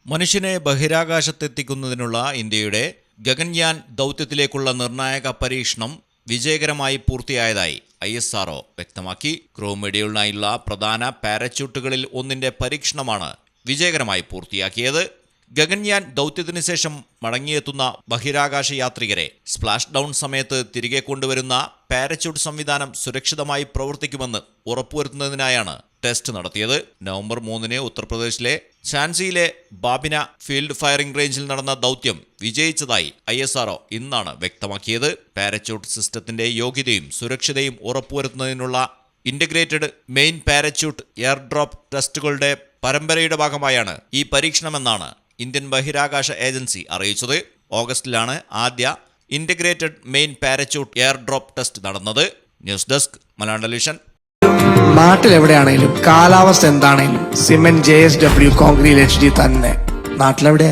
മനുഷ്യനെ ബഹിരാകാശത്തെത്തിക്കുന്നതിനുള്ള ഇന്ത്യയുടെ ഗഗൻയാൻ ദൗത്യത്തിലേക്കുള്ള നിർണായക പരീക്ഷണം വിജയകരമായി പൂർത്തിയായതായി ISRO വ്യക്തമാക്കി. ക്രൂ മൊഡ്യൂളിനായുള്ള പ്രധാന പാരച്യൂട്ടുകളിൽ ഒന്നിന്റെ പരീക്ഷണമാണ് വിജയകരമായി പൂർത്തിയാക്കിയത്. ഗഗൻയാൻ ദൗത്യത്തിനു ശേഷം മടങ്ങിയെത്തുന്ന ബഹിരാകാശ യാത്രികരെ സ്പ്ലാഷ് ഡൗൺ സമയത്ത് തിരികെ കൊണ്ടുവരുന്ന പാരച്യൂട്ട് സംവിധാനം സുരക്ഷിതമായി പ്രവർത്തിക്കുമെന്ന് ഉറപ്പുവരുത്തുന്നതിനായാണ് ടെസ്റ്റ് നടത്തിയത്. നവംബർ 3 ഉത്തർപ്രദേശിലെ ഝാൻസിയിലെ ബാബിന ഫീൽഡ് ഫയറിംഗ് റേഞ്ചിൽ നടന്ന ദൗത്യം വിജയിച്ചതായി ISRO ഇന്നാണ് വ്യക്തമാക്കിയത്. പാരച്യൂട്ട് സിസ്റ്റത്തിന്റെ യോഗ്യതയും സുരക്ഷതയും ഉറപ്പുവരുത്തുന്നതിനുള്ള integrated main parachute air drop ടെസ്റ്റുകളുടെ പരമ്പരയുടെ ഭാഗമായാണ് ഈ പരീക്ഷണമെന്നാണ് ഇന്ത്യൻ ബഹിരാകാശ ഏജൻസി അറിയിച്ചത്. ഓഗസ്റ്റിലാണ് ആദ്യ integrated main parachute air drop test നടന്നത്. News desk Malayalam television. നാട്ടിലെവിടെയാണേലും കാലാവസ്ഥ എന്താണേലും സിമെന്റ് JSW കോൺക്രീറ്റ് HD തന്നെ. നാട്ടിലെവിടെ?